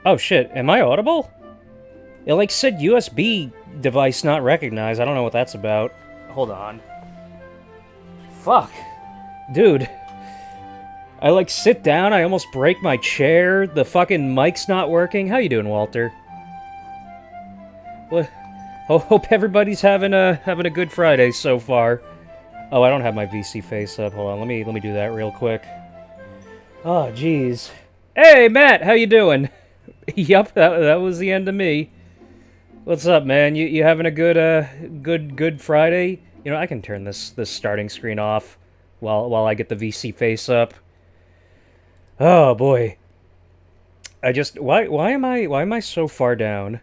Oh shit, am I audible? It like said USB device not recognized. I don't know what that's about. Hold on. Fuck. Dude. I like sit down, I almost break my chair, the fucking mic's not working. How you doing, Walter? Well, hope everybody's having a good Friday so far. Oh, I don't have my VC face up. Hold on, let me do that real quick. Oh, jeez. Hey, Matt, how you doing? Yup, that was the end of me. What's up, man? You having a good Friday? You know, I can turn this starting screen off while I get the VC face up. Oh boy. Why am I so far down?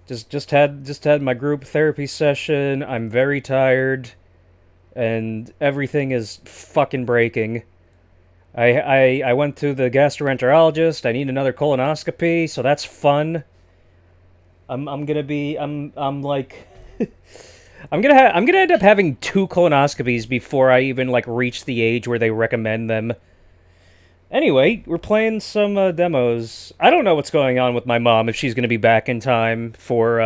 Just had my group therapy session. I'm very tired, and everything is fucking breaking. I went to the gastroenterologist. I need another colonoscopy, so that's fun. I'm like I'm gonna end up having 2 colonoscopies before I even like reach the age where they recommend them. Anyway, we're playing some demos. I don't know what's going on with my mom, if she's gonna be back in time for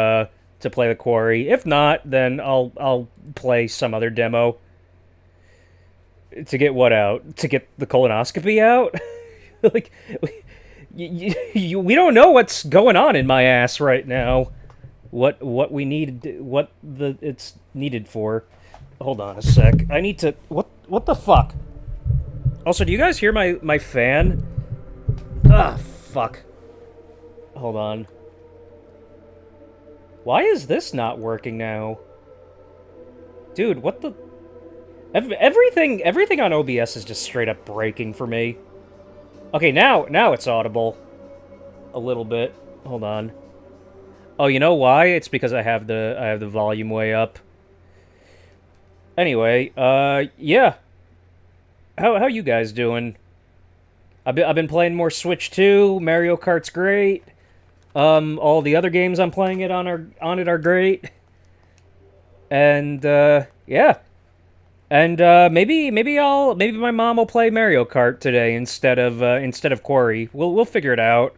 to play the quarry. If not, then I'll play some other demo. To get what out? To get the colonoscopy out? Like, we don't know what's going on in my ass right now. What we need, what it's needed for. Hold on a sec. I need to. What the fuck? Also, do you guys hear my fan? Ah, fuck. Hold on. Why is this not working now? Dude, what the? Everything on OBS is just straight up breaking for me. Okay, now it's audible. A little bit. Hold on. Oh, you know why? It's because I have the volume way up. Anyway, yeah. How you guys doing? I've been playing more Switch 2. Mario Kart's great. All the other games I'm playing it on are great. And yeah. And maybe my mom will play Mario Kart today instead of Quarry. We'll figure it out.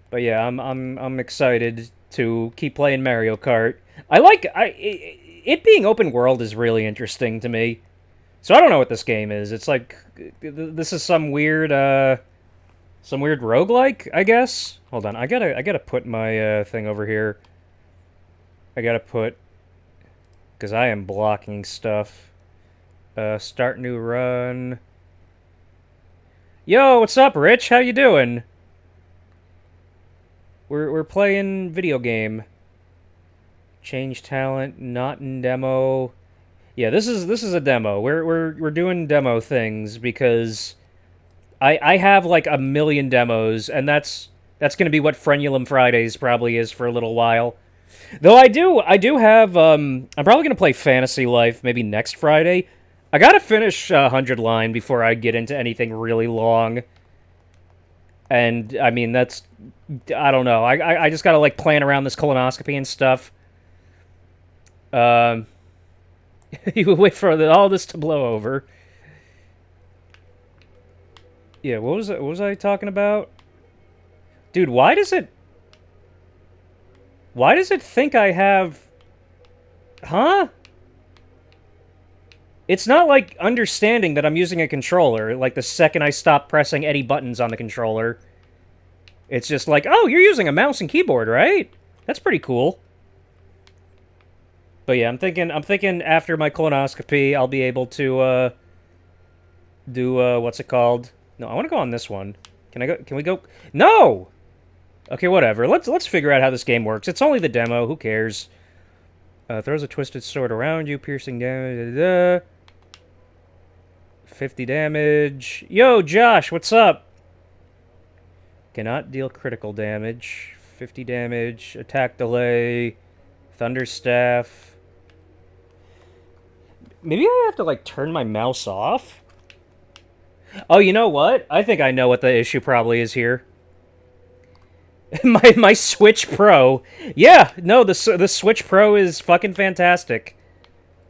But yeah, I'm excited to keep playing Mario Kart. It being open world is really interesting to me. So I don't know what this game is. It's like this is some weird roguelike, I guess. Hold on, I gotta put my thing over here. I gotta put, because I am blocking stuff. Start new run. Yo, what's up, Rich? How you doing? We're playing video game. Change talent, not in demo. Yeah, this is a demo. We're doing demo things because I have like a million demos, and that's gonna be what Frenulum Fridays probably is for a little while. Though I do have I'm probably gonna play Fantasy Life maybe next Friday. I gotta finish 100 line before I get into anything really long. And I mean I don't know. I just gotta like plan around this colonoscopy and stuff. You would wait for all this to blow over. Yeah, what was I talking about? Dude, why does it think I have... Huh? It's not, like, understanding that I'm using a controller, like, the second I stop pressing any buttons on the controller. It's just like, oh, you're using a mouse and keyboard, right? That's pretty cool. But yeah, I'm thinking after my colonoscopy, I'll be able to, do, what's it called? No, I want to go on this one. Can we go? No! Okay, whatever. Let's figure out how this game works. It's only the demo. Who cares? Throws a twisted sword around you, piercing damage. 50 damage. Yo, Josh, what's up? Cannot deal critical damage. 50 damage. Attack delay. Thunderstaff. Maybe I have to, like, turn my mouse off? Oh, you know what? I think I know what the issue probably is here. my Switch Pro. Yeah, no, the Switch Pro is fucking fantastic.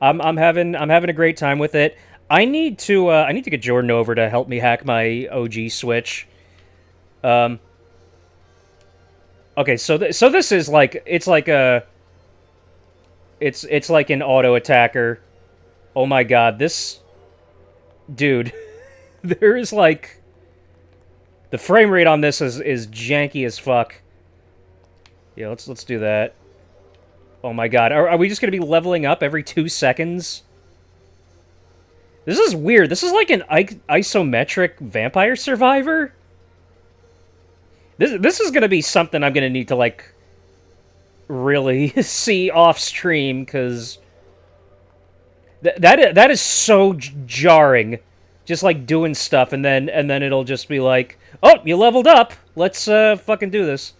I'm having a great time with it. I need to get Jordan over to help me hack my OG Switch, Um, okay, so this is like it's like a it's like an auto attacker. Oh my god, this dude, there is like the frame rate on this is janky as fuck. Yeah, let's do that. Oh my god, are we just gonna be leveling up every 2 seconds? This is weird. This is like an isometric Vampire Survivor. This is gonna be something I'm gonna need to like really see off stream because that is so jarring. Just like doing stuff and then it'll just be like, oh, you leveled up. Let's fucking do this.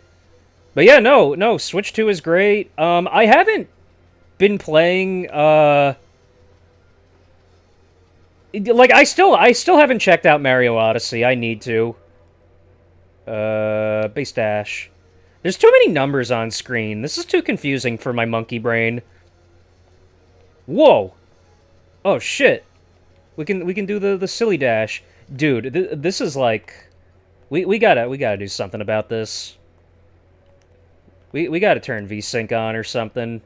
But yeah, no, Switch 2 is great. I haven't been playing like I still haven't checked out Mario Odyssey. I need to. Base dash. There's too many numbers on screen. This is too confusing for my monkey brain. Whoa. Oh shit. We can do the silly dash. Dude, this is like we gotta do something about this. We gotta turn VSync on or something.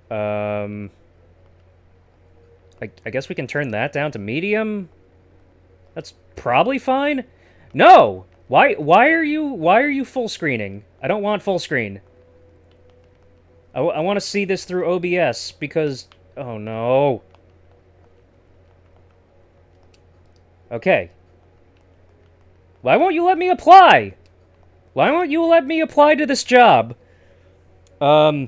I guess we can turn that down to medium. That's probably fine. No! Why are you full screening? I don't want full screen. I want to see this through OBS because oh no. Okay. Why won't you let me apply? Why won't you let me apply to this job? How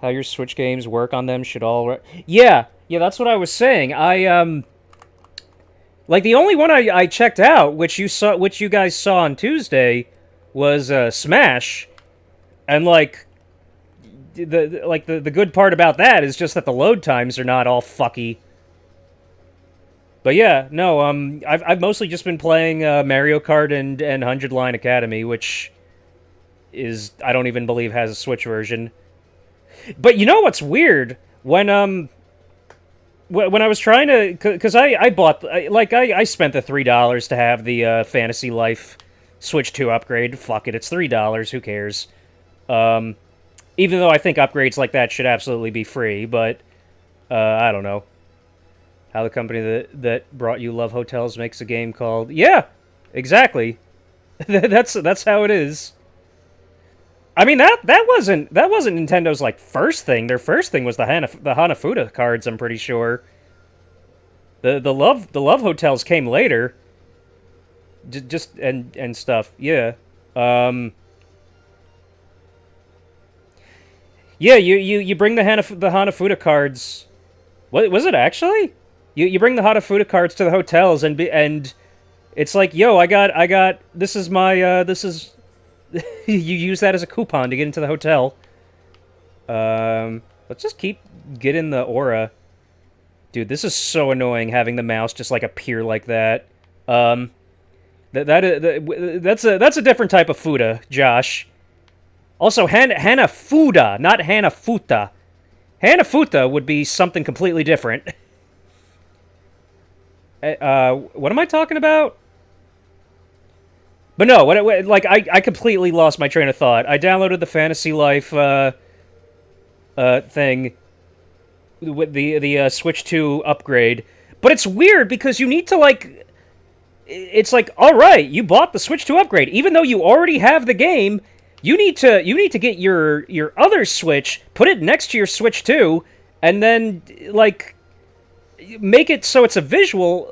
your Switch games work on them should all... Yeah, that's what I was saying. Like, the only one I checked out, which you guys saw on Tuesday, was, Smash. And, like, the good part about that is just that the load times are not all fucky. But yeah, no, I've mostly just been playing Mario Kart and 100 Line Academy, which is I don't even believe has a Switch version. But you know what's weird? When I was trying to, because I bought I spent the $3 to have the Fantasy Life Switch 2 upgrade. Fuck it, it's $3. Who cares? Even though I think upgrades like that should absolutely be free, but I don't know. How the company that brought you Love Hotels makes a game called... Yeah, exactly. that's how it is. I mean, that wasn't Nintendo's, like, first thing. Their first thing was the Hanafuda cards, I'm pretty sure. The Love Hotels came later. Just and stuff, yeah. Yeah, you bring the Hanafuda cards... What was it, actually? You bring the Hanafuda cards to the hotels and it's like, yo, I got this is my you use that as a coupon to get into the hotel. Let's just keep getting the aura. Dude, this is so annoying having the mouse just like appear like that. That's a different type of Fuda, Josh. Also, Hanafuda, not Hanafuta. Hanafuta would be something completely different. What am I talking about? But no, I completely lost my train of thought. I downloaded the Fantasy Life thing with the Switch 2 upgrade, but it's weird because you need to like. It's like, all right, you bought the Switch 2 upgrade, even though you already have the game. You need to get your other Switch, put it next to your Switch 2, and then like make it so it's a virtual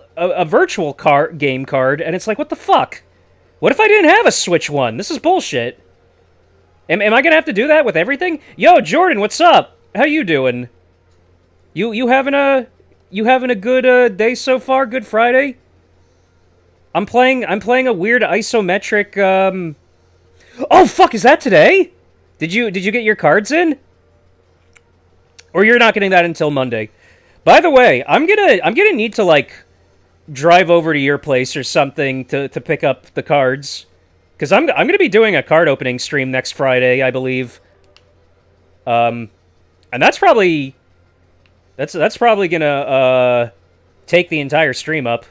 game card, and it's like, what the fuck? What if I didn't have a Switch 1? This is bullshit. Am I gonna have to do that with everything? Yo, Jordan, what's up? How you doing? You having a good day so far? Good Friday? I'm playing a weird isometric Oh fuck, is that today? Did you get your cards in? Or you're not getting that until Monday? By the way, I'm gonna need to like drive over to your place or something to pick up the cards, because I'm gonna be doing a card opening stream next Friday, I believe. And that's probably gonna take the entire stream up.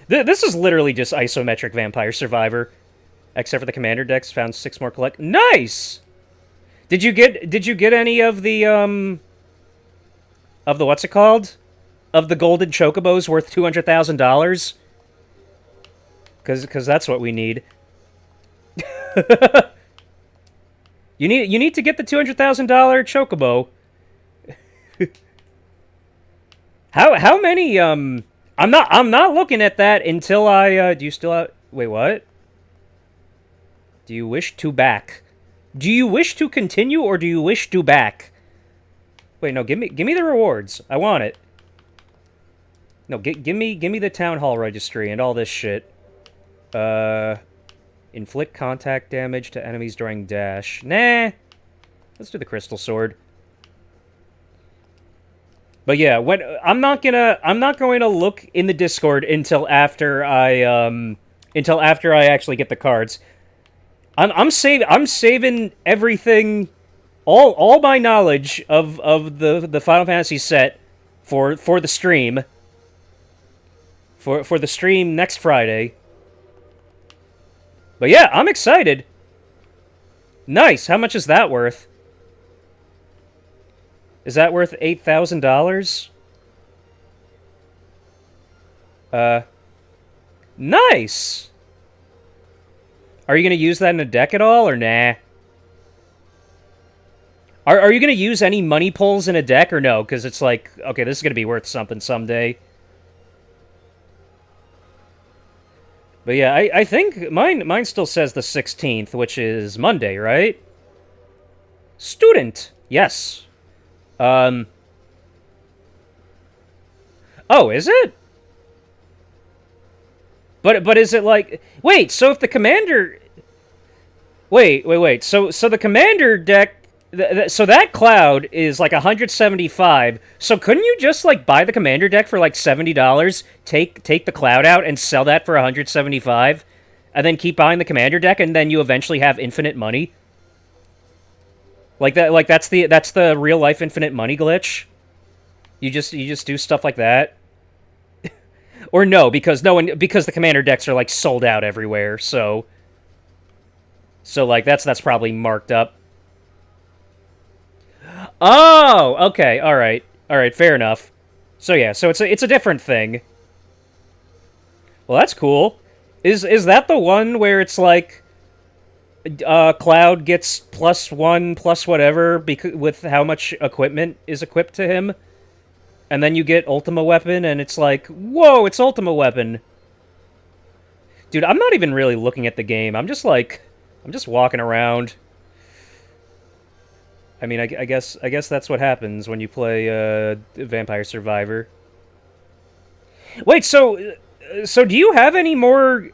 This is literally just isometric Vampire Survivor, except for the commander decks. Found 6 more collect. Nice. Did you get any of the what's it called? Of the golden chocobos worth $200,000? Because that's what we need. You need to get the $200,000 chocobo. How many I'm not looking at that until I do you still have wait, what? Do you wish to back? Do you wish to continue or do you wish to back? Wait, no, give me the rewards. I want it. No, give me the town hall registry and all this shit. Inflict contact damage to enemies during dash. Nah. Let's do the crystal sword. But yeah, I'm not going to look in the Discord until after I actually get the cards. I'm saving everything, all my knowledge of the Final Fantasy set for the stream. For the stream next Friday. But yeah, I'm excited. Nice. How much is that worth? Is that worth $8,000? Nice. Are you going to use that in a deck at all, or nah? Are you going to use any money pulls in a deck, or no? Because it's like, okay, this is going to be worth something someday. But yeah, I think mine still says the 16th, which is Monday, right? Student. Yes. Oh, is it? But is it like... Wait, so if the commander... Wait. So the commander deck... So that cloud is like 175. So couldn't you just like buy the commander deck for like $70, take the cloud out and sell that for 175, and then keep buying the commander deck, and then you eventually have infinite money? Like that, like that's the real life infinite money glitch. You just do stuff like that. Or no, because the commander decks are like sold out everywhere. So like that's probably marked up. Oh, okay, all right, fair enough. So yeah, so it's a different thing. Well, that's cool. Is that the one where it's like, Cloud gets +1 plus whatever with how much equipment is equipped to him, and then you get Ultima Weapon, and it's like, whoa, it's Ultima Weapon. Dude, I'm not even really looking at the game. I'm just walking around. I mean, I guess that's what happens when you play Vampire Survivor. Wait, so do you have any more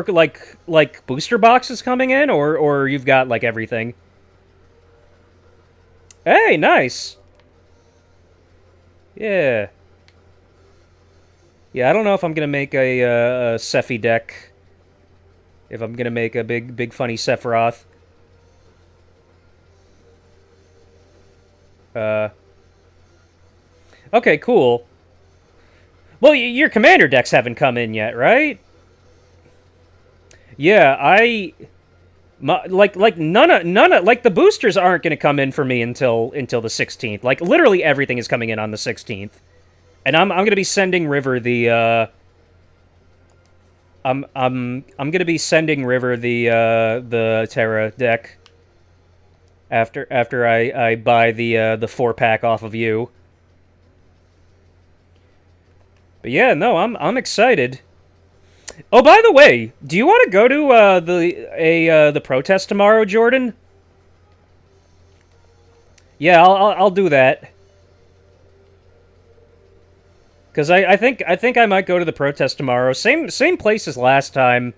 like booster boxes coming in, or you've got like everything? Hey, nice. Yeah. Yeah, I don't know if I'm gonna make a Sephi deck. If I'm gonna make a big funny Sephiroth. Okay, cool. Well, your commander decks haven't come in yet, right? Yeah, like none of like the boosters aren't going to come in for me until the 16th. Like literally everything is coming in on the 16th. And I'm going to be sending River the I'm going to be sending River the Terra deck after I buy the 4-pack off of you. But yeah, no, I'm excited. Oh, by the way, do you want to go to the protest tomorrow, Jordan? Yeah, I'll do that. Because I think I might go to the protest tomorrow. Same place as last time.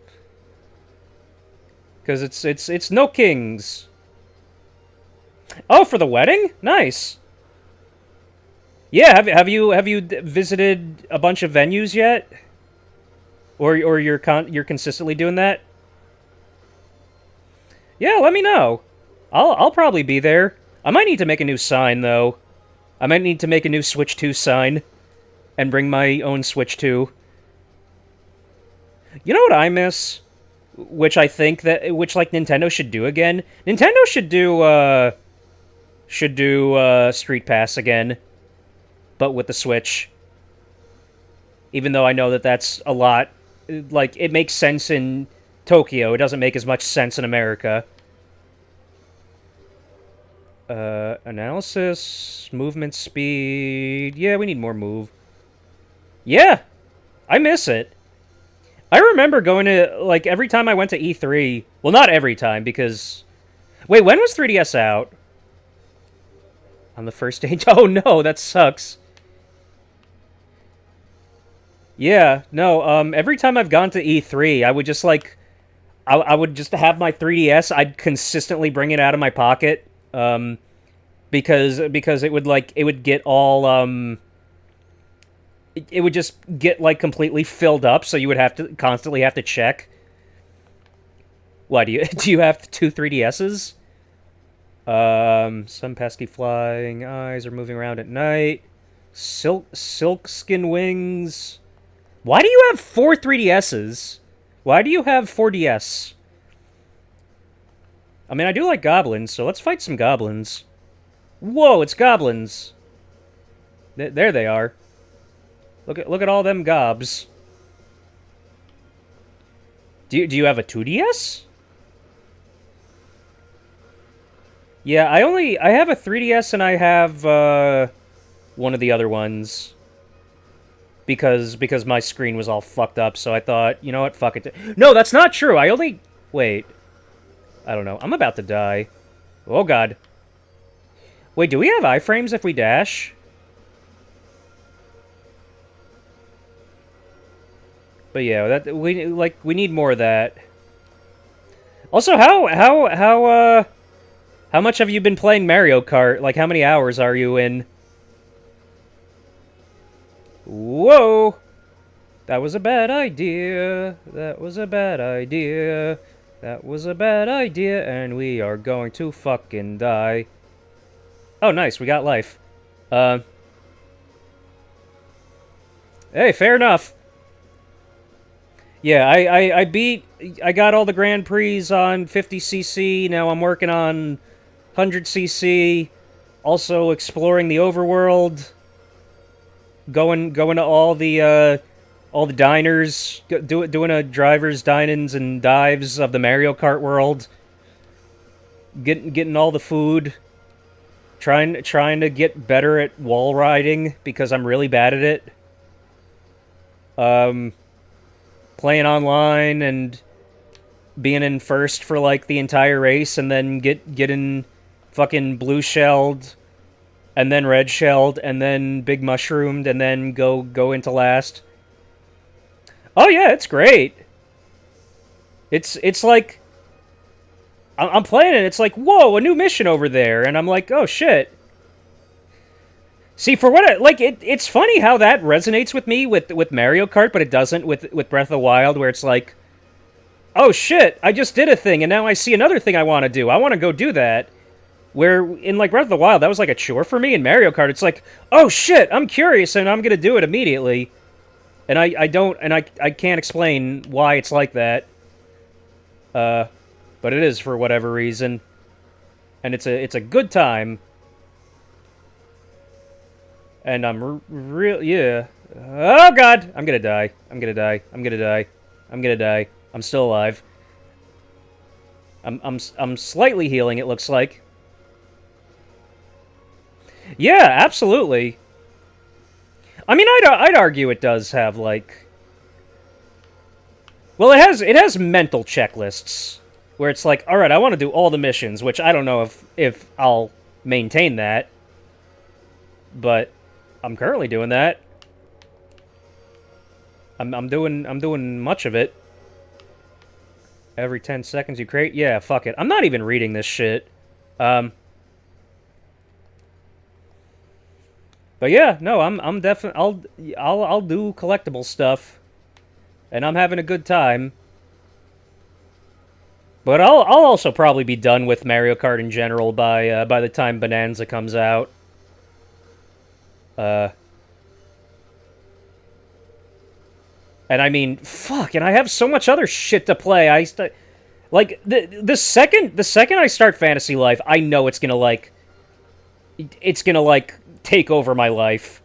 Because it's no kings. Oh, for the wedding? Nice. Yeah, have you visited a bunch of venues yet? Or you're consistently doing that? Yeah, let me know. I'll probably be there. I might need to make a new sign though. I might need to make a new Switch 2 sign and bring my own Switch 2. You know what I miss? Which I think that which like Nintendo should do again. Nintendo should do Street Pass again, but with the Switch. Even though I know that that's a lot, like it makes sense in Tokyo, it doesn't make as much sense in America. Analysis, movement speed. Yeah, we need more move. Yeah, I miss it. I remember going to, like, every time I went to E3. Well, not every time, because. Wait, when was 3DS out? On the first stage? Oh no, that sucks. Yeah, no, every time I've gone to E3, I would just, like. I would just have my 3DS, I'd consistently bring it out of my pocket. Because it would, like, it would get all, it would just get like completely filled up, so you would have to constantly have to check. Why do you do you have two 3DSs? Some pesky flying eyes are moving around at night. Silkskin wings. Why do you have four 3DSs? Why do you have 4DS? I mean, I do like goblins, so let's fight some goblins. Whoa, it's goblins. There they are. Look at all them gobs. Do you have a 2DS? Yeah, I have a 3DS and I have one of the other ones because my screen was all fucked up, so I thought, you know what, fuck it. No, that's not true. Wait. I don't know. I'm about to die. Oh god. Wait, do we have iframes if we dash? But yeah, that we need more of that. Also, how much have you been playing Mario Kart? Like, how many hours are you in? Whoa! That was a bad idea. That was a bad idea. That was a bad idea, and we are going to fucking die. Oh, nice, we got life. Hey, fair enough. Yeah, I got all the Grand Prix on 50cc, now I'm working on 100cc, also exploring the overworld, going to all the diners, doing a driver's dinings and dives of the Mario Kart world, getting all the food, trying to get better at wall riding because I'm really bad at it. Playing online and being in first for like the entire race, and then getting fucking blue shelled, and then red shelled, and then big mushroomed, and then go into last. Oh yeah, it's great. It's like I'm playing it. It's like, whoa, a new mission over there, and I'm like, oh shit. See, for what it's funny how that resonates with me with Mario Kart, but it doesn't with Breath of the Wild, where it's like, oh shit, I just did a thing, and now I see another thing I want to do. I want to go do that. Where in like Breath of the Wild, that was like a chore for me. In Mario Kart, it's like, oh shit, I'm curious, and I'm gonna do it immediately. And I can't explain why it's like that. But it is for whatever reason, and it's a good time. And I'm real, yeah. Oh god, I'm gonna die. I'm gonna die. I'm gonna die. I'm gonna die. I'm still alive. I'm slightly healing. It looks like. Yeah, absolutely. I mean, I'd argue it does have like. Well, it has mental checklists where it's like, all right, I want to do all the missions, which I don't know if I'll maintain that, but I'm currently doing that. I'm doing much of it. Every 10 seconds you create? Yeah, fuck it. I'm not even reading this shit. But yeah, no, I'm definitely I'll do collectible stuff, and I'm having a good time. But I'll also probably be done with Mario Kart in general by the time Bonanza comes out. And I mean, fuck, and I have so much other shit to play. Like the second I start Fantasy Life, I know it's gonna take over my life.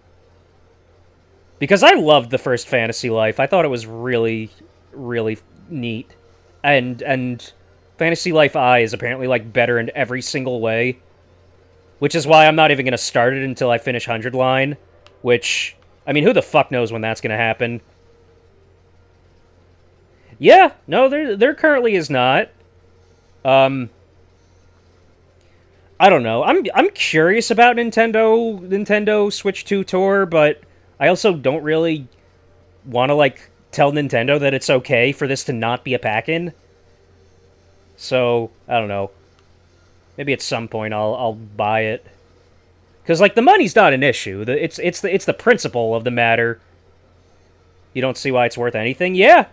Because I loved the first Fantasy Life. I thought it was really, really neat. And Fantasy Life I is apparently like better in every single way. Which is why I'm not even gonna start it until I finish 100 line. Which, I mean, who the fuck knows when that's gonna happen? Yeah, no, there currently is not. Um, I don't know. I'm curious about Nintendo Switch 2 Tour, but I also don't really want to like tell Nintendo that it's okay for this to not be a pack-in. So I don't know. Maybe at some point I'll buy it because like the money's not an issue. It's the principle of the matter. You don't see why it's worth anything? Yeah.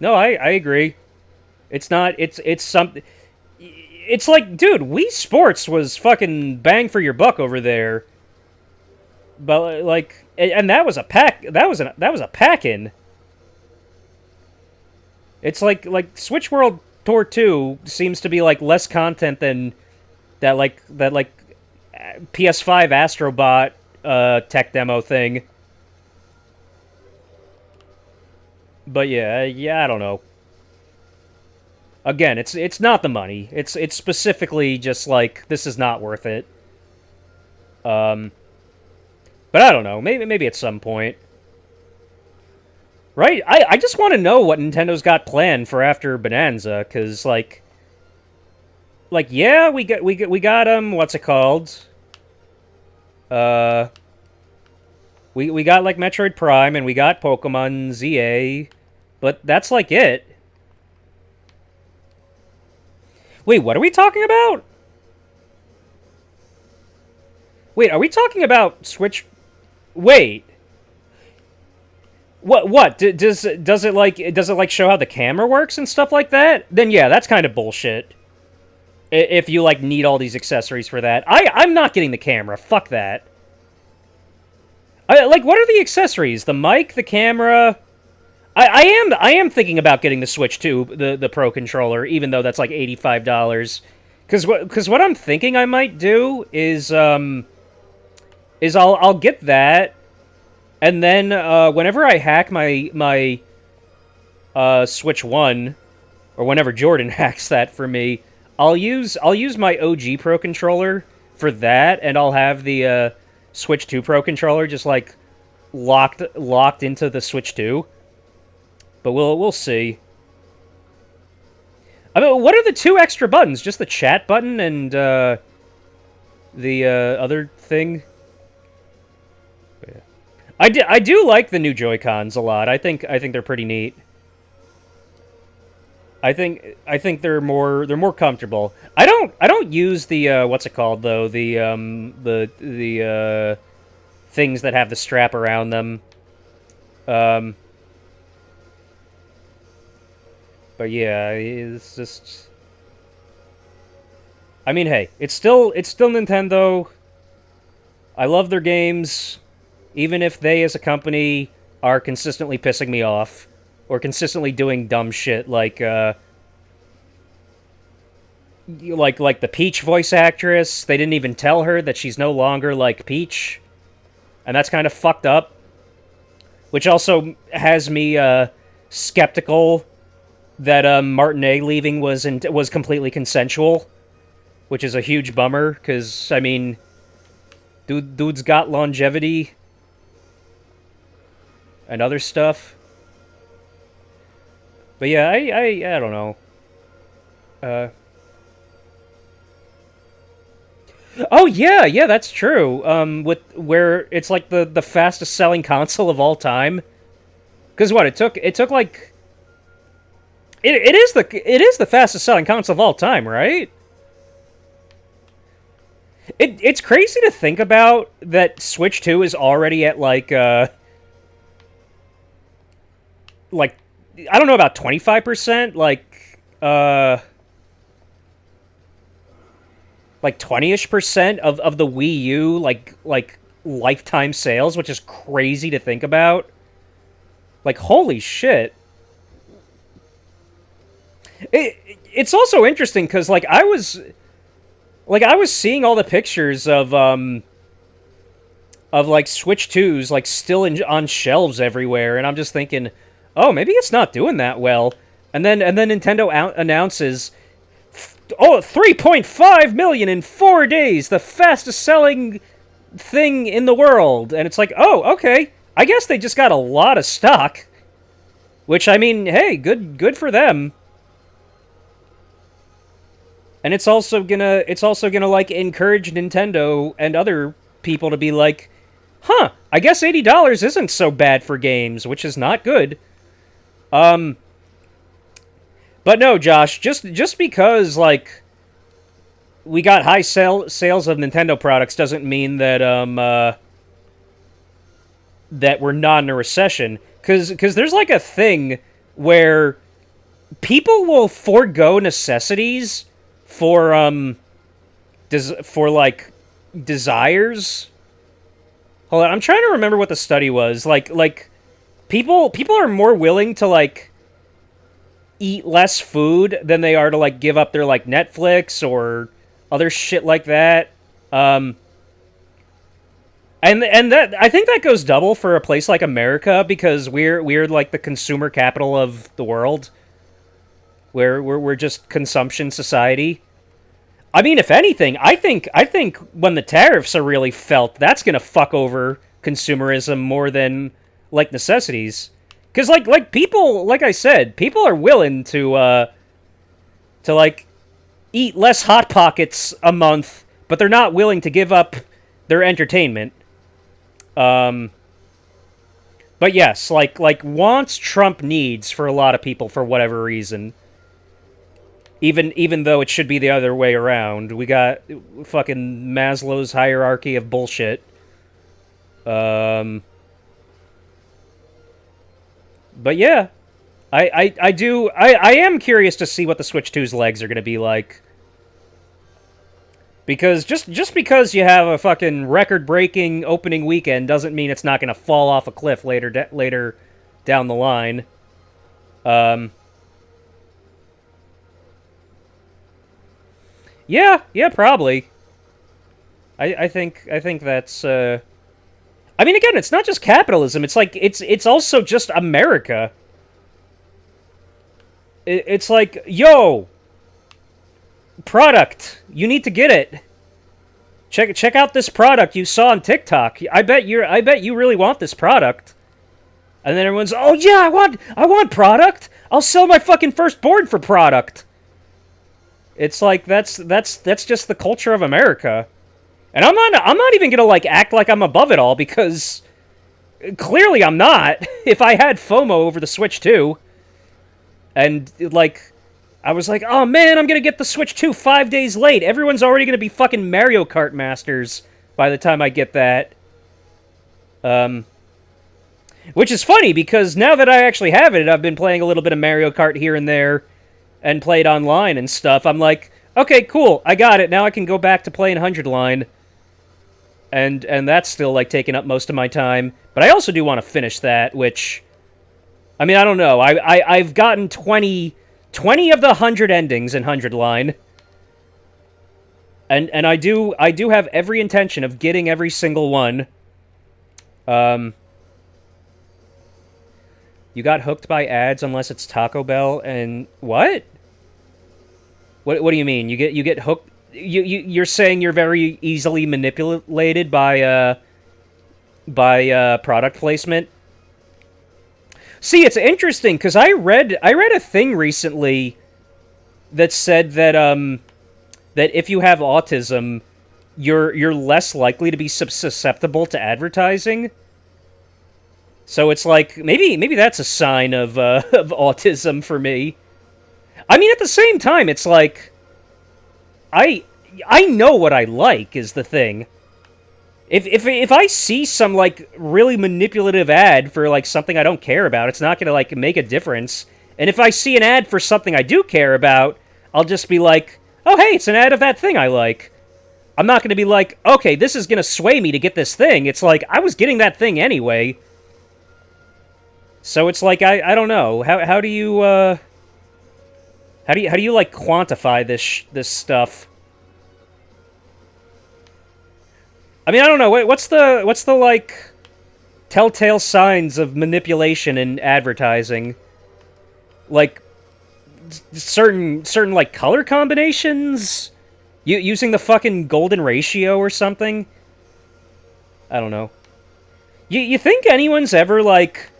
No, I agree. It's not. It's something. It's like, dude, Wii Sports was fucking bang for your buck over there. But like, and that was a pack. That was a pack-in. It's like Switch World Tour 2 seems to be like less content than that PS5 Astrobot tech demo thing. But yeah, I don't know. Again, it's not the money. It's specifically just like this is not worth it. Um, but I don't know. Maybe at some point. Right? I just want to know what Nintendo's got planned for after Bonanza, because yeah, we got what's it called? Uh, we got like Metroid Prime and we got Pokemon ZA, but that's like it. Wait, what are we talking about? Wait, are we talking about Switch? Wait. What? Does it show how the camera works and stuff like that? Then yeah, that's kind of bullshit. If you like need all these accessories for that. I'm not getting the camera. Fuck that. What are the accessories? The mic, the camera. I am thinking about getting the Switch 2, the Pro controller, even though that's like $85. Because what I'm thinking I might do is I'll get that, and then whenever I hack my Switch 1, or whenever Jordan hacks that for me, I'll use my OG Pro controller for that, and I'll have the Switch 2 Pro controller just like locked into the Switch 2. But we'll see. I mean, what are the two extra buttons? Just the chat button and the other thing. Yeah. I do like the new Joy-Cons a lot. I think they're pretty neat. I think they're more comfortable. I don't use the what's it called though, the things that have the strap around them. But yeah, it's just. I mean, hey, it's still Nintendo. I love their games, even if they, as a company, are consistently pissing me off, or consistently doing dumb shit like the Peach voice actress. They didn't even tell her that she's no longer like Peach, and that's kind of fucked up. Which also has me skeptical that Martinet leaving was completely consensual, which is a huge bummer, because, I mean, dude's got longevity and other stuff. But yeah, I don't know. Oh yeah, that's true. Where it's like the fastest selling console of all time. Because what, it took like. It is the fastest selling console of all time, right? It's crazy to think about that Switch 2 is already at like I don't know about 25%, like 20-ish% of the Wii U like lifetime sales, which is crazy to think about. Like, holy shit. It's also interesting because, like, I was seeing all the pictures of like Switch 2s like still on shelves everywhere, and I'm just thinking, oh, maybe it's not doing that well. And then Nintendo announces, oh, 3.5 million in 4 days, the fastest selling thing in the world. And it's like, oh, okay, I guess they just got a lot of stock. Which, I mean, hey, good for them. And it's also gonna like encourage Nintendo and other people to be like, huh, I guess $80 isn't so bad for games, which is not good. But no, Josh, just because like we got high sales of Nintendo products doesn't mean that that we're not in a recession. Because there's like a thing where people will forego necessities for like desires. Hold on, I'm trying to remember what the study was. Like people are more willing to like eat less food than they are to like give up their like Netflix or other shit like that. And that, I think that goes double for a place like America, because we're like the consumer capital of the world. We're just consumption society. I mean, if anything, I think when the tariffs are really felt, that's gonna fuck over consumerism more than like necessities. Because like people, like I said, people are willing to like eat less Hot Pockets a month, but they're not willing to give up their entertainment. But yes, like wants trump needs for a lot of people for whatever reason. Even though it should be the other way around. We got fucking Maslow's hierarchy of bullshit. But yeah, I am curious to see what the Switch 2's legs are going to be like. Because just because you have a fucking record-breaking opening weekend doesn't mean it's not going to fall off a cliff later down the line. Yeah, probably. I think that's. I mean, again, it's not just capitalism. It's like it's also just America. It's like, yo, product, you need to get it. Check out this product you saw on TikTok. I bet you really want this product. And then everyone's, oh yeah, I want product. I'll sell my fucking firstborn for product. It's like that's just the culture of America. And I'm not even gonna like act like I'm above it all, because clearly I'm not. If I had FOMO over the Switch 2, and like I was like, oh man, I'm gonna get the Switch 2 5 days late. Everyone's already gonna be fucking Mario Kart masters by the time I get that. Which is funny, because now that I actually have it, I've been playing a little bit of Mario Kart here and there, and played online and stuff. I'm like, okay, cool, I got it. Now I can go back to playing 100 line. And that's still like taking up most of my time. But I also do want to finish that, which, I mean, I don't know. I've gotten 20 of the 100 endings in 100 line. And I do have every intention of getting every single one. You got hooked by ads unless it's Taco Bell and what? What do you mean? You get hooked? You're saying you're very easily manipulated by product placement? See, it's interesting, because I read a thing recently that said that that if you have autism, you're less likely to be susceptible to advertising. So it's like maybe that's a sign of autism for me. I mean, at the same time, it's like I know what I like is the thing. If I see some like really manipulative ad for like something I don't care about, it's not gonna like make a difference. And if I see an ad for something I do care about, I'll just be like, oh hey, it's an ad of that thing I like. I'm not gonna be like, okay, this is gonna sway me to get this thing. It's like, I was getting that thing anyway. So it's like I don't know how do you how do you like quantify this stuff? I mean, I don't know. What's the like telltale signs of manipulation in advertising? Like certain like color combinations, using the fucking golden ratio or something. I don't know. You think anyone's ever like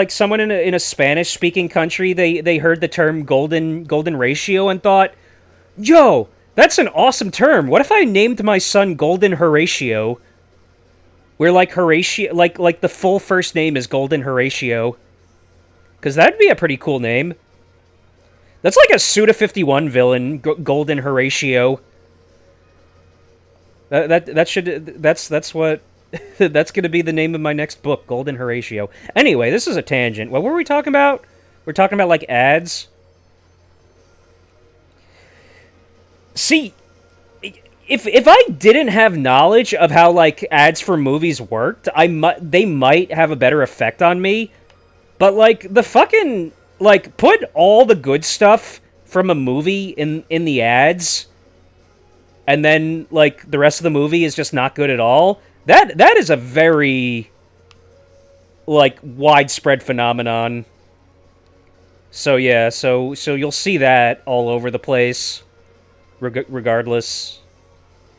someone in a Spanish speaking country, they heard the term golden ratio and thought, yo, that's an awesome term. What if I named my son Golden Horatio? Where like Horatio, like the full first name is Golden Horatio, because that'd be a pretty cool name. That's like a Suda 51 villain, Golden Horatio. That should that's what that's gonna be the name of my next book, Golden Horatio. Anyway, this is a tangent. What were we talking about? We're talking about like ads. See, if I didn't have knowledge of how like ads for movies worked, they might have a better effect on me. But like the fucking like put all the good stuff from a movie in the ads, and then like the rest of the movie is just not good at all. That is a very like widespread phenomenon. So yeah, so you'll see that all over the place, regardless,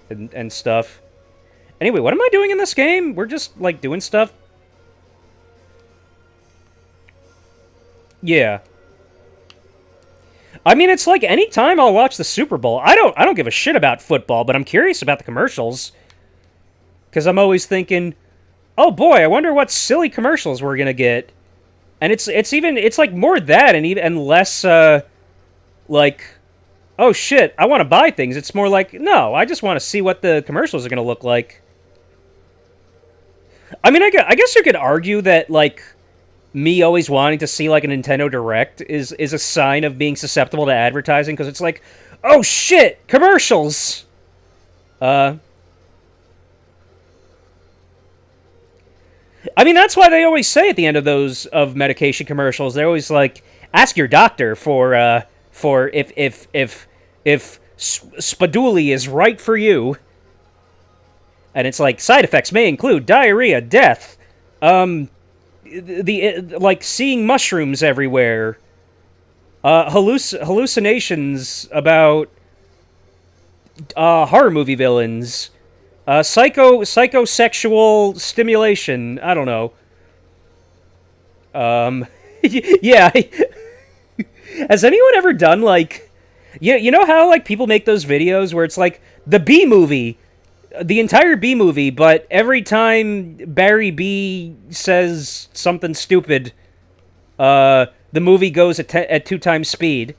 and stuff. Anyway, what am I doing in this game? We're just like doing stuff. Yeah. I mean, it's like any time I'll watch the Super Bowl. I don't give a shit about football, but I'm curious about the commercials, because I'm always thinking, oh boy, I wonder what silly commercials we're gonna get. And it's like more that and less like, oh shit, I want to buy things. It's more like, no, I just want to see what the commercials are gonna look like. I mean, I guess you could argue that like me always wanting to see like a Nintendo Direct is a sign of being susceptible to advertising, because it's like, oh shit, commercials. I mean, that's why they always say at the end of those of medication commercials, they're always like, ask your doctor for if Spaduli is right for you. And it's like, side effects may include diarrhea, death, like seeing mushrooms everywhere, hallucinations about horror movie villains, psychosexual stimulation. I don't know. Yeah. Has anyone ever done like, you know how like people make those videos where it's like the B movie, the entire B movie, but every time Barry B says something stupid, the movie goes at 2 times speed.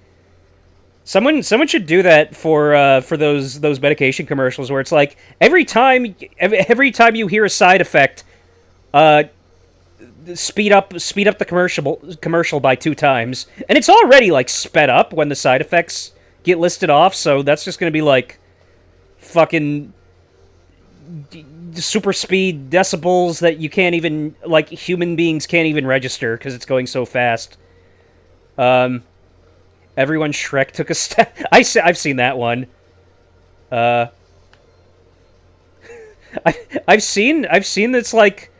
Someone should do that for those medication commercials where it's like every time you hear a side effect, speed up the commercial by 2 times, and it's already like sped up when the side effects get listed off. So that's just gonna be like fucking super speed decibels that you can't even, like, human beings can't even register because it's going so fast. Everyone Shrek took a step. I've seen that one. I've seen this like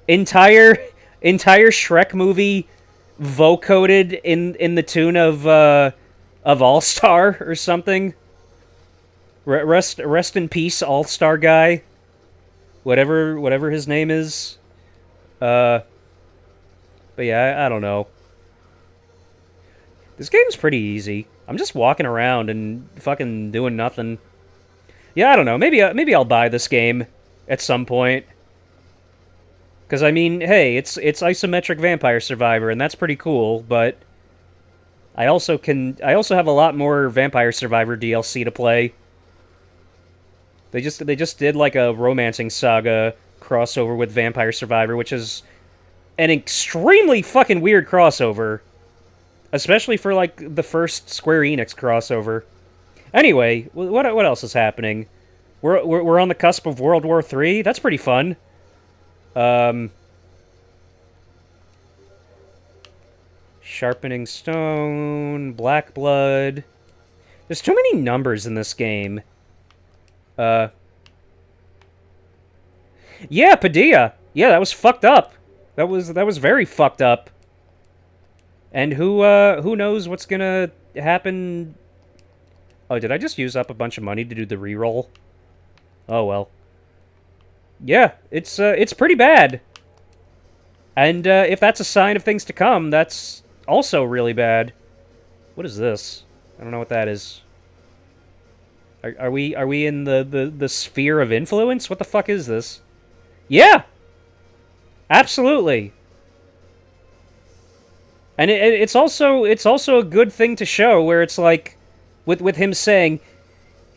entire Shrek movie vocoded in the tune of All Star or something. Rest in peace, All Star guy. Whatever his name is. But yeah, I don't know. This game's pretty easy. I'm just walking around and fucking doing nothing. Yeah, I don't know. Maybe I'll buy this game at some point. Because I mean, hey, it's isometric Vampire Survivor, and that's pretty cool. But I also have a lot more Vampire Survivor DLC to play. They just did like a Romancing Saga crossover with Vampire Survivor, which is an extremely fucking weird crossover. Especially for, like, the first Square Enix crossover. Anyway, what else is happening? We're on the cusp of World War III. That's pretty fun. Sharpening stone, black blood. There's too many numbers in this game. Yeah, Padilla. Yeah, that was fucked up. That was very fucked up. And who knows what's gonna happen? Oh, did I just use up a bunch of money to do the reroll? Oh well. Yeah, it's pretty bad. And if that's a sign of things to come, that's also really bad. What is this? I don't know what that is. Are we in the sphere of influence? What the fuck is this? Yeah! Absolutely. And it's also a good thing to show where it's like with him saying,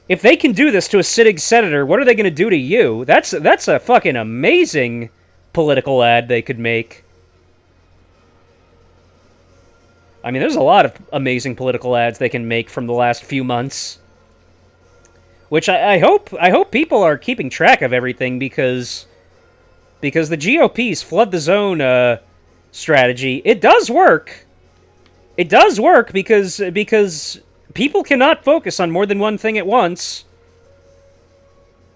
if they can do this to a sitting senator, what are they going to do to you? That's a fucking amazing political ad they could make. I mean, there's a lot of amazing political ads they can make from the last few months. Which I hope people are keeping track of everything because the GOP's flood the zone strategy, it does work. It does work because people cannot focus on more than one thing at once.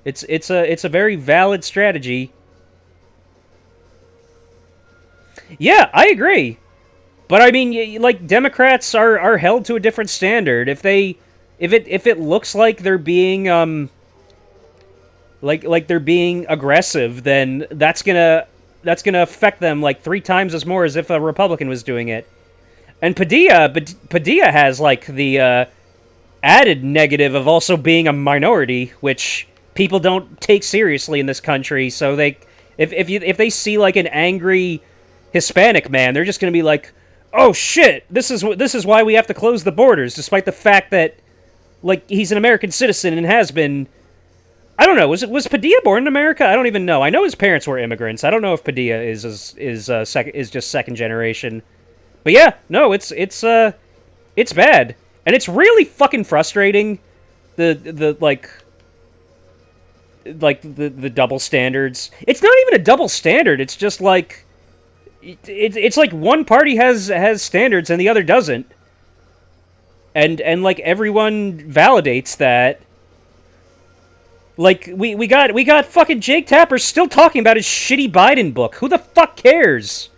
It's a very valid strategy. Yeah, I agree. But I mean, like, Democrats are held to a different standard. If it looks like they're being like they're being aggressive, then that's gonna affect them like 3 times as more as if a Republican was doing it. And Padilla has like the added negative of also being a minority, which people don't take seriously in this country. So if they see like an angry Hispanic man, they're just gonna be like, oh shit, this is why we have to close the borders, despite the fact that, like, he's an American citizen and has been. I don't know. Was Padilla born in America? I don't even know. I know his parents were immigrants. I don't know if Padilla is just second generation. But yeah, no, it's bad, and it's really fucking frustrating. The double standards. It's not even a double standard. It's just like. It's like one party has standards and the other doesn't. And like everyone validates that. Like we got fucking Jake Tapper still talking about his shitty Biden book. Who the fuck cares?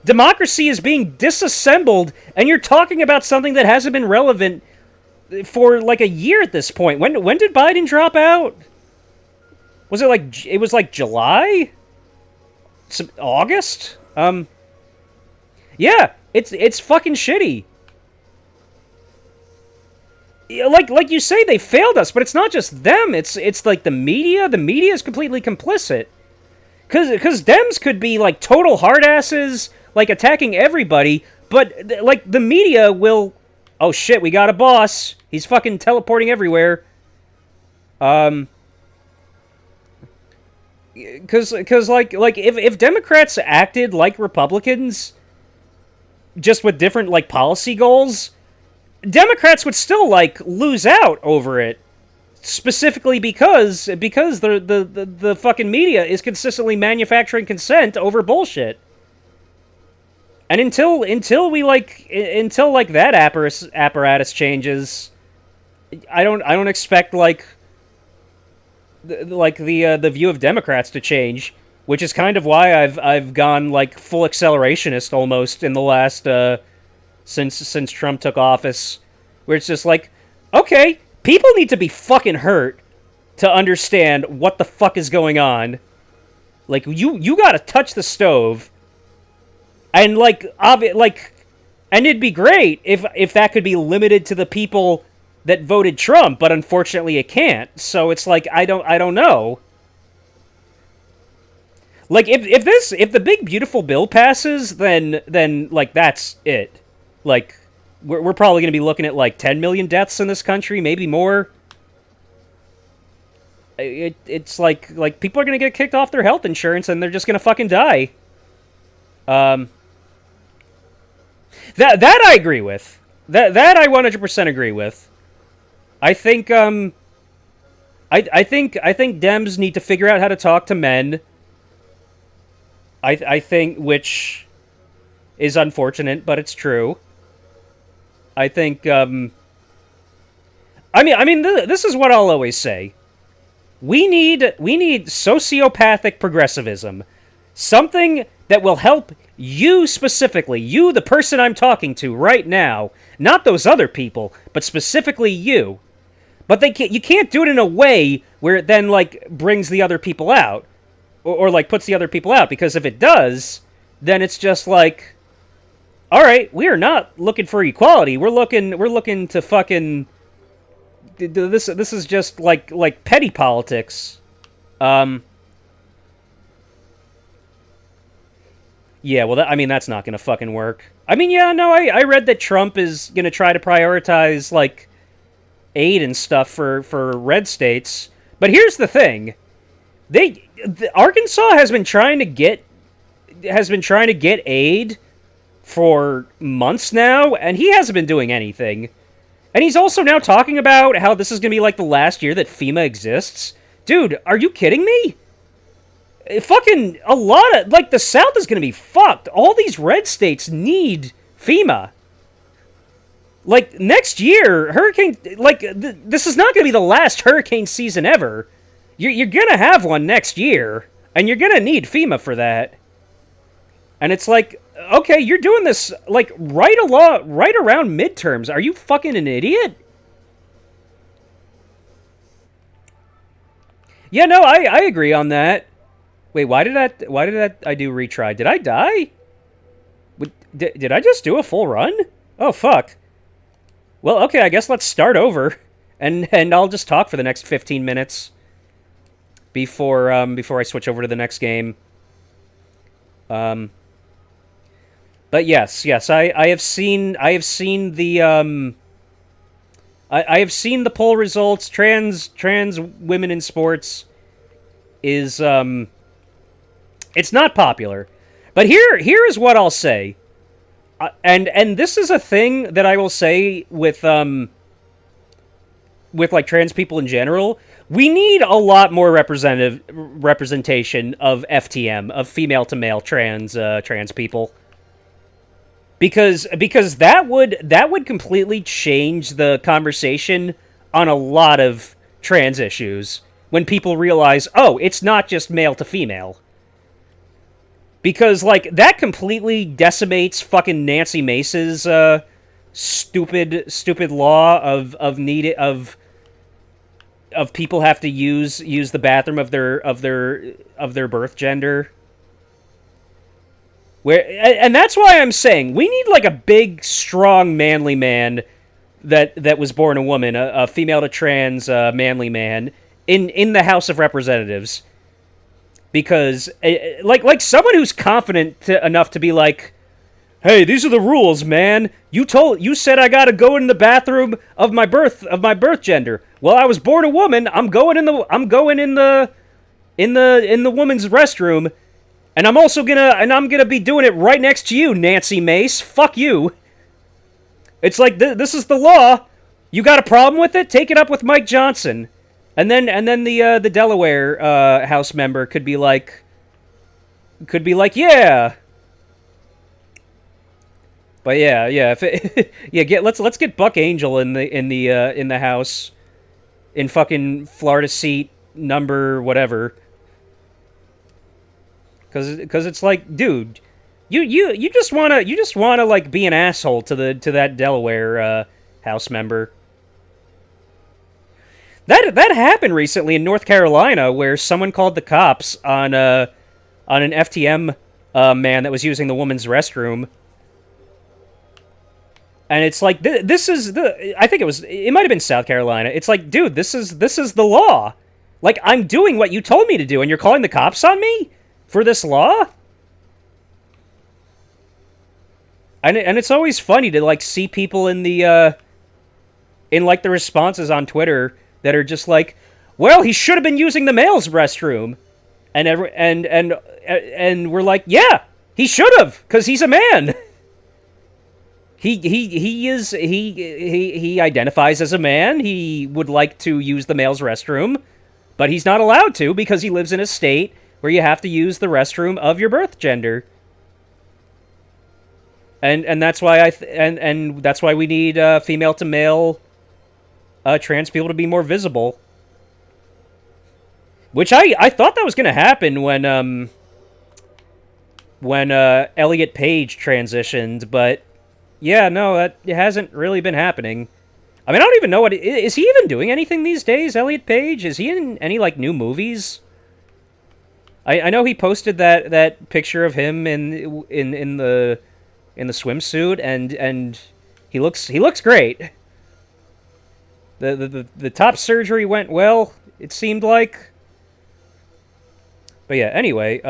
Democracy is being disassembled and you're talking about something that hasn't been relevant for like a year at this point. When did Biden drop out? Was it like July? August? Yeah, it's fucking shitty. Like you say, they failed us, but it's not just them. It's like the media. The media is completely complicit. Because Dems could be like total hardasses, like attacking everybody, but like the media will. Oh shit, we got a boss. He's fucking teleporting everywhere. Because like if Democrats acted like Republicans, just with different like policy goals, Democrats would still like lose out over it. Specifically because the fucking media is consistently manufacturing consent over bullshit. And until that apparatus changes, I don't expect the view of Democrats to change, which is kind of why I've gone like full accelerationist almost in the last since Trump took office, where it's just like, okay, people need to be fucking hurt to understand what the fuck is going on. Like you gotta touch the stove, and and it'd be great if that could be limited to the people that voted Trump, but unfortunately it can't. So it's like I don't know. Like if the big beautiful bill passes, then like that's it. Like we're probably going to be looking at like 10 million deaths in this country, maybe more. It's like people are going to get kicked off their health insurance and they're just going to fucking die. That I agree with. That I 100% agree with. I think I think Dems need to figure out how to talk to men. I think which is unfortunate, but it's true. I think. This is what I'll always say. We need sociopathic progressivism, something that will help you specifically, you, the person I'm talking to right now, not those other people, but specifically you. But you can't do it in a way where it then like brings the other people out, or like puts the other people out. Because if it does, then it's just like, all right, we are not looking for equality. We're looking to fucking this. This is just like petty politics. Yeah, well, that's not gonna fucking work. Yeah, no, I read that Trump is gonna try to prioritize like aid and stuff for red states. But here's the thing: Arkansas has been trying to get aid for months now, and he hasn't been doing anything. And he's also now talking about how this is going to be like the last year that FEMA exists. Dude, are you kidding me? Fucking a lot of like the South is going to be fucked. All these red states need FEMA. Like, next year, hurricane... Like, this is not going to be the last hurricane season ever. You're going to have one next year, and you're going to need FEMA for that. And it's like, okay, you're doing this, like, right around midterms. Are you fucking an idiot? Yeah, no, I agree on that. Wait, why did I do retry? Did I die? Did I just do a full run? Oh, fuck. Well, okay, I guess let's start over, and I'll just talk for the next 15 minutes before I switch over to the next game. But yes, I have seen the I have seen the poll results. Trans women in sports is it's not popular, but here is what I'll say. And this is a thing that I will say with like trans people in general. We need a lot more representation of FTM, of female to male trans people, because that would completely change the conversation on a lot of trans issues when people realize, oh, it's not just male to female. Because, like, that completely decimates fucking Nancy Mace's stupid law of people have to use the bathroom of their birth gender. And that's why I'm saying we need like a big, strong, manly man that was born a woman, a female to trans manly man in the House of Representatives. Because, like someone who's confident enough to be like, hey, these are the rules, man. You said I gotta go in the bathroom of my birth gender. Well, I was born a woman. I'm going in the woman's restroom, and I'm gonna be doing it right next to you, Nancy Mace. Fuck you. It's like this is the law. You got a problem with it? Take it up with Mike Johnson. And then the Delaware House member could be like, yeah. But yeah. Let's get Buck Angel in the House, in fucking Florida seat number whatever. Because it's like, dude, you just wanna like be an asshole to that Delaware House member. That happened recently in North Carolina, where someone called the cops on an FTM man that was using the woman's restroom. And it's like, this is I think it might have been South Carolina. It's like, dude, this is the law. Like, I'm doing what you told me to do, and you're calling the cops on me for this law? And it's always funny to like see people in the responses on Twitter that are just like, well, he should have been using the male's restroom, and we're like, yeah, he should have, because he's a man. He identifies as a man. He would like to use the male's restroom, but he's not allowed to because he lives in a state where you have to use the restroom of your birth gender. and that's why and that's why we need female to male trans people to be more visible. Which I thought that was going to happen when Elliot Page transitioned, but yeah, no, that it hasn't really been happening. I mean, I don't even know is he even doing anything these days, Elliot Page? Is he in any like new movies? I know he posted that picture of him in the swimsuit, and he looks great. The top surgery went well, it seemed like. But yeah, anyway,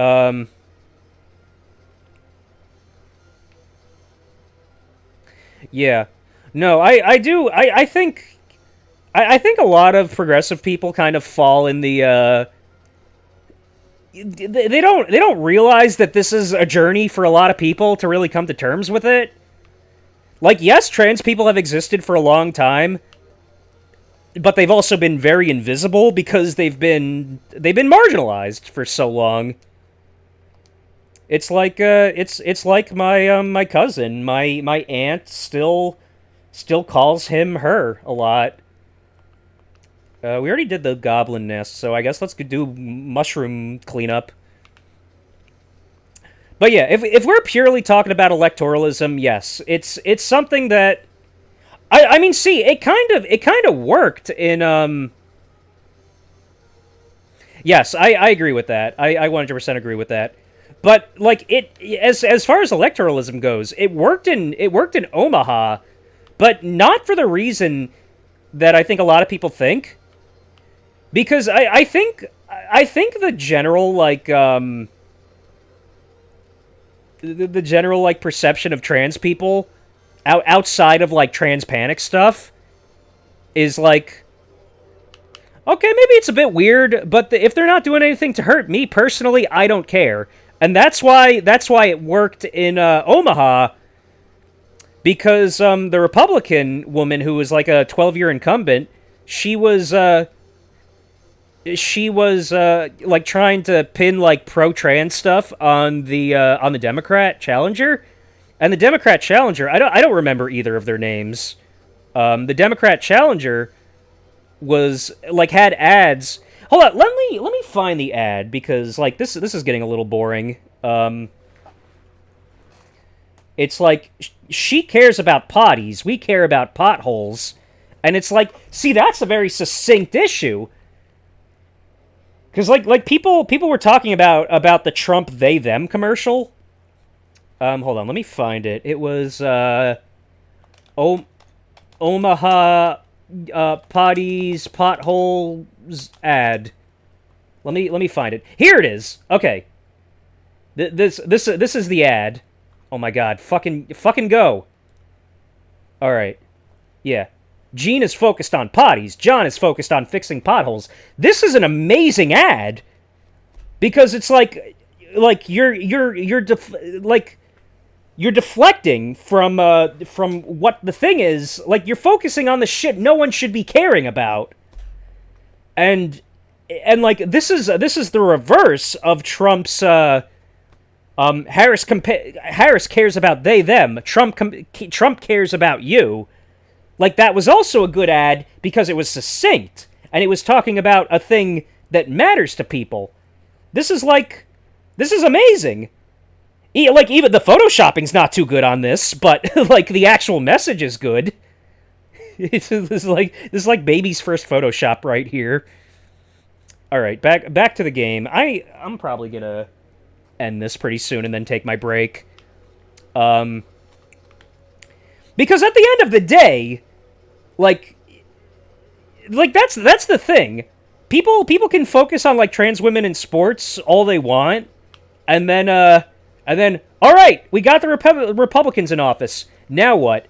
yeah. No, I think I think a lot of progressive people kind of fall in the they don't realize that this is a journey for a lot of people to really come to terms with it. Like, yes, trans people have existed for a long time, but they've also been very invisible because they've been marginalized for so long. It's like my cousin, my aunt still calls him her a lot. We already did the goblin nest, so I guess let's do mushroom cleanup. But yeah, if we're purely talking about electoralism, yes, it's something that I mean, see, it kind of worked in Yes, I agree with that. I 100% agree with that. But like as far as electoralism goes, it worked in Omaha, but not for the reason that I think a lot of people think. Because I think the general the general like perception of trans people outside of like trans panic stuff is like, okay, maybe it's a bit weird, but if they're not doing anything to hurt me personally, I don't care. And that's why it worked in Omaha, because the Republican woman who was like a 12-year incumbent, she was like trying to pin like pro-trans stuff on the Democrat challenger, and the Democrat challenger, I don't remember either of their names. The Democrat challenger was like had ads. Hold on, let me find the ad, because like this is getting a little boring. It's like she cares about potties, we care about potholes, and it's like, see, that's a very succinct issue. Because like people were talking about the Trump they them commercial. Hold on, let me find it. It was Omaha potties potholes ad. Let me find it. Here it is. Okay. This is the ad. Oh my god, fucking go. All right. Yeah. Gene is focused on potties. John is focused on fixing potholes. This is an amazing ad, because it's like you're deflecting from what the thing is. Like, you're focusing on the shit no one should be caring about. And like this is the reverse of Trump's Harris cares about they them. Trump cares about you. Like, that was also a good ad because it was succinct, and it was talking about a thing that matters to people. This is amazing. Like, even the photoshopping's not too good on this, but like the actual message is good. This is like baby's first Photoshop right here. All right, back to the game. I'm probably gonna end this pretty soon and then take my break. Because at the end of the day, like that's the thing. People can focus on like trans women in sports all they want, and then all right, we got the Republicans in office. Now what?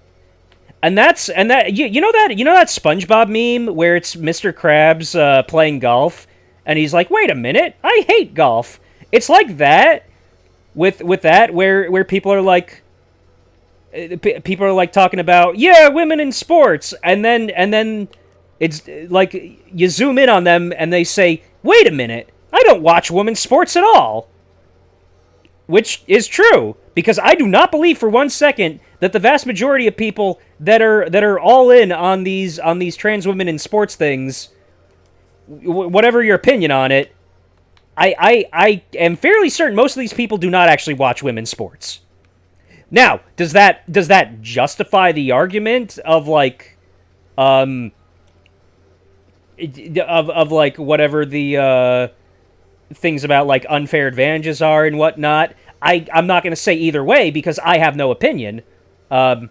And that you know that SpongeBob meme where it's Mr. Krabs playing golf, and he's like, "Wait a minute, I hate golf." It's like that with that where people are like talking about, yeah, women in sports, and then it's like you zoom in on them and they say, "Wait a minute, I don't watch women's sports at all." Which is true, because I do not believe for one second that the vast majority of people that are all in on these trans women in sports things, whatever your opinion on it, I am fairly certain most of these people do not actually watch women's sports. Now, does that justify the argument of like, of like whatever the things about like unfair advantages are and whatnot? I'm not going to say either way because I have no opinion. Yeah,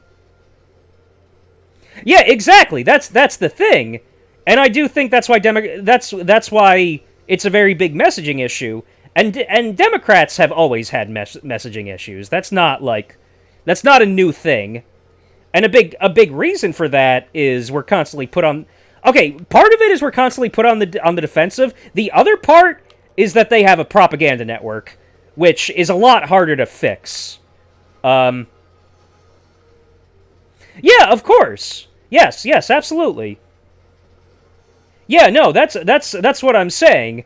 exactly. That's the thing, and I do think that's why that's why it's a very big messaging issue. And Democrats have always had messaging issues. That's not a new thing. And a big reason for that is we're constantly put on. Okay, part of it is we're constantly put on the defensive. The other part is that they have a propaganda network, which is a lot harder to fix. Yeah, of course. Yes, absolutely. Yeah, no, that's what I'm saying.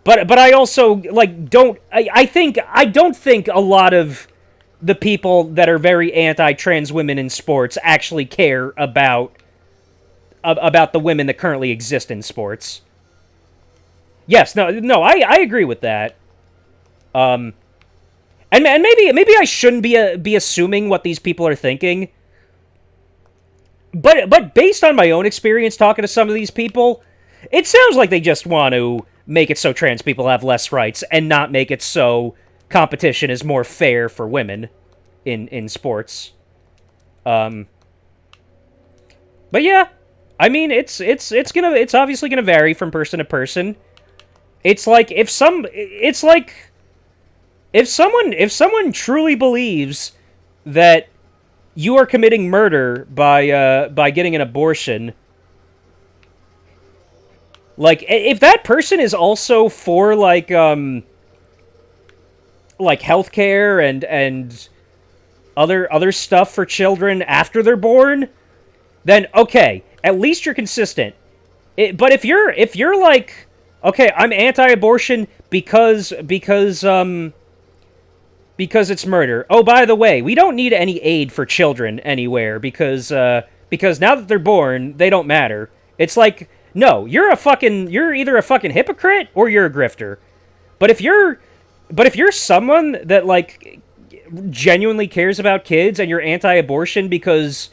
But I also like don't I don't think a lot of the people that are very anti-trans women in sports actually care about the women that currently exist in sports. Yes, no, I agree with that. And maybe I shouldn't be assuming what these people are thinking. But based on my own experience talking to some of these people, it sounds like they just want to make it so trans people have less rights and not make it so competition is more fair for women in sports. But yeah, I mean it's obviously gonna vary from person to person. It's like if someone truly believes that you are committing murder by getting an abortion, like if that person is also for like healthcare and other stuff for children after they're born, then okay, at least you're consistent. But if you're like, okay, I'm anti-abortion because it's murder. Oh, by the way, we don't need any aid for children anywhere because now that they're born, they don't matter. It's like, no, you're either a fucking hypocrite or you're a grifter. But if you're someone that like genuinely cares about kids and you're anti-abortion because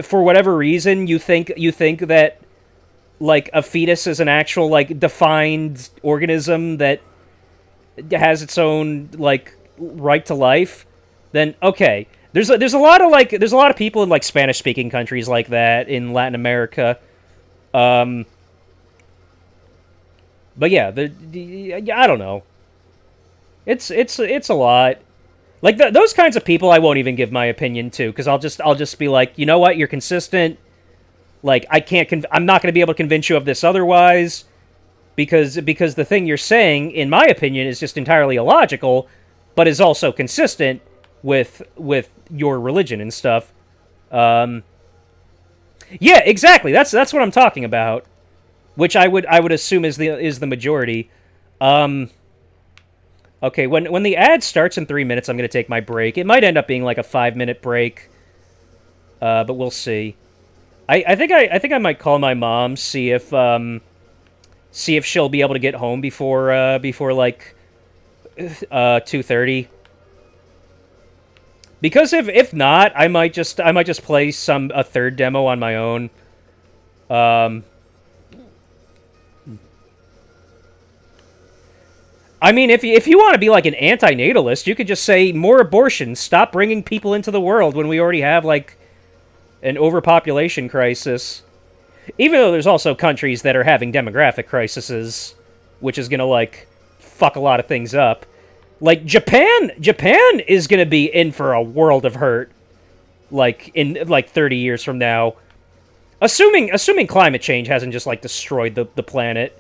for whatever reason you think that like a fetus is an actual like defined organism that has its own like right to life, then okay. There's a lot of people in like Spanish speaking countries like that in Latin America. But yeah, I don't know. It's a lot. Like those kinds of people, I won't even give my opinion to because I'll just be like, you know what, you're consistent. Like I'm not going to be able to convince you of this otherwise, because the thing you're saying, in my opinion, is just entirely illogical, but is also consistent with your religion and stuff. Yeah, exactly. That's what I'm talking about, which I would assume is the majority. Okay, when the ad starts in 3 minutes, I'm going to take my break. It might end up being like a 5-minute break, but we'll see. I think I might call my mom, see if she'll be able to get home before like 2:30. Because if not, I might just play a third demo on my own. I mean, if you want to be like an anti-natalist, you could just say more abortions, stop bringing people into the world when we already have like an overpopulation crisis. Even though there's also countries that are having demographic crises, which is gonna like fuck a lot of things up. Like Japan is gonna be in for a world of hurt, like in like 30 years from now, assuming climate change hasn't just like destroyed the planet,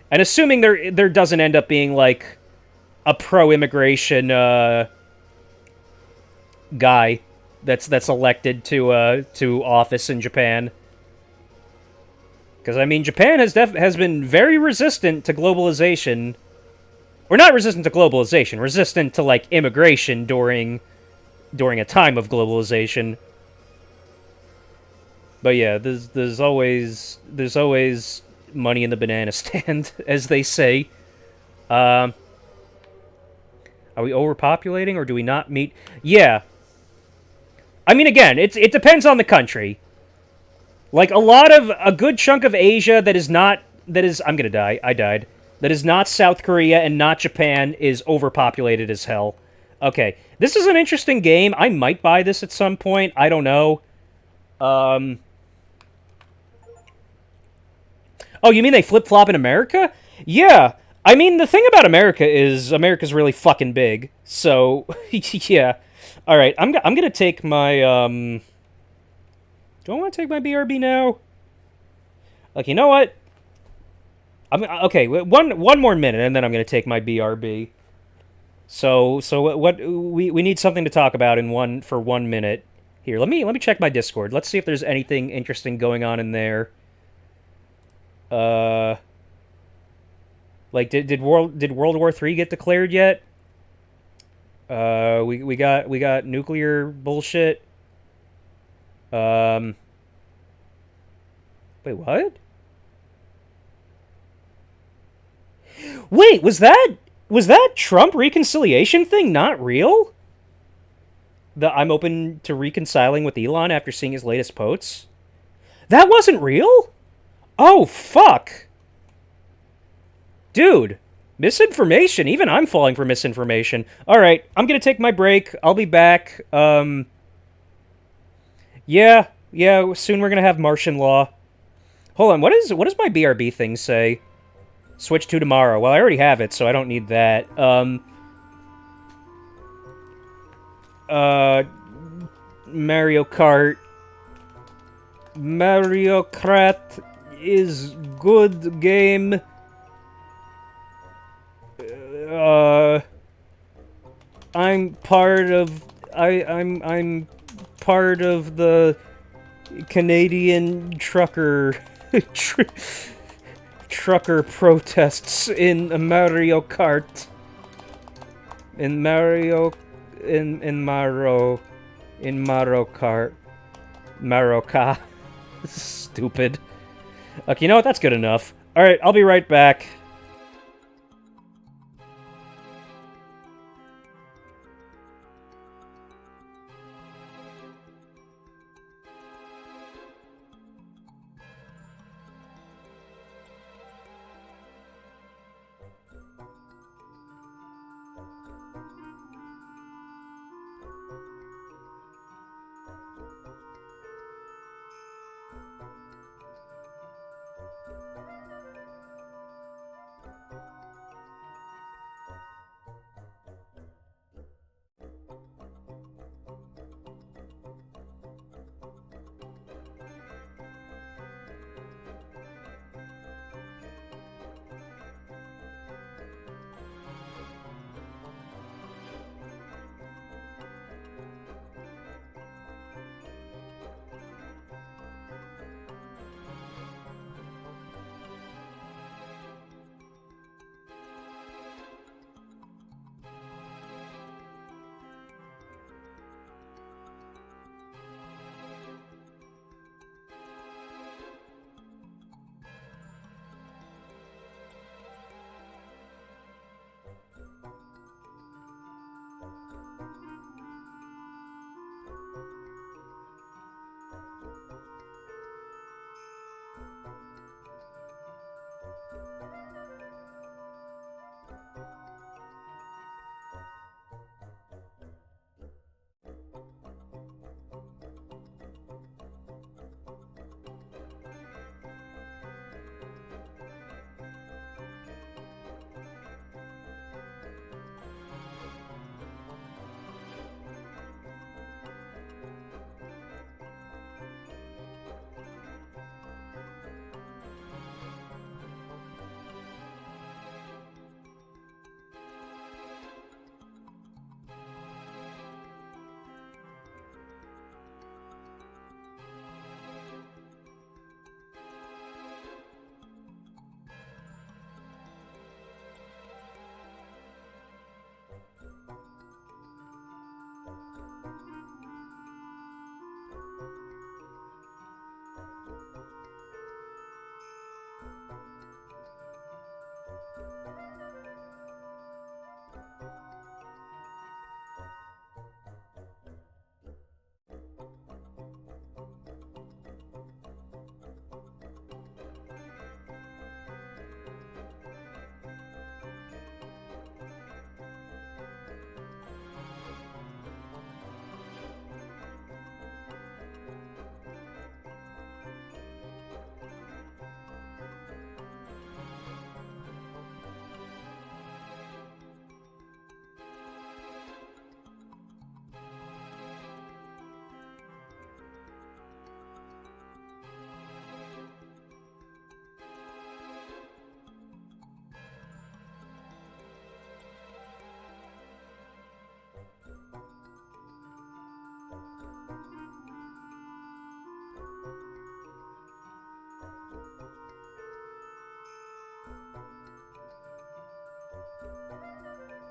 and assuming there doesn't end up being like a pro-immigration guy that's elected to office in Japan. Because I mean, Japan has been very resistant to globalization. Or not resistant to globalization, resistant to, like, immigration during a time of globalization. But yeah, there's always money in the banana stand, as they say. Are we overpopulating, or do we not meet... Yeah. I mean, again, it depends on the country. Like, a good chunk of Asia that is not... I'm gonna die. I died. That is not South Korea and not Japan is overpopulated as hell. Okay. This is an interesting game. I might buy this at some point. I don't know. Oh, you mean they flip-flop in America? Yeah. I mean, the thing about America is America's really fucking big. So, yeah. Alright, I'm gonna take my, Do I want to take my BRB now? Like, you know what? Okay, one more minute, and then I'm gonna take my BRB. So what we need something to talk about for 1 minute. Here, let me check my Discord. Let's see if there's anything interesting going on in there. Like, did World War III get declared yet? We got nuclear bullshit. Wait, what? Wait, was that Trump reconciliation thing not real? I'm open to reconciling with Elon after seeing his latest posts? That wasn't real? Oh, fuck. Dude, misinformation. Even I'm falling for misinformation. Alright, I'm gonna take my break. I'll be back. Yeah, soon we're gonna have Martian law. Hold on, what does my BRB thing say? Switch to tomorrow. Well, I already have it, so I don't need that. Mario Kart. Mario Kart is good game. I'm part of the Canadian trucker trucker protests in Mario Kart. In Mario Kart. Maroka. Stupid. Okay, you know what? That's good enough. Alright, I'll be right back.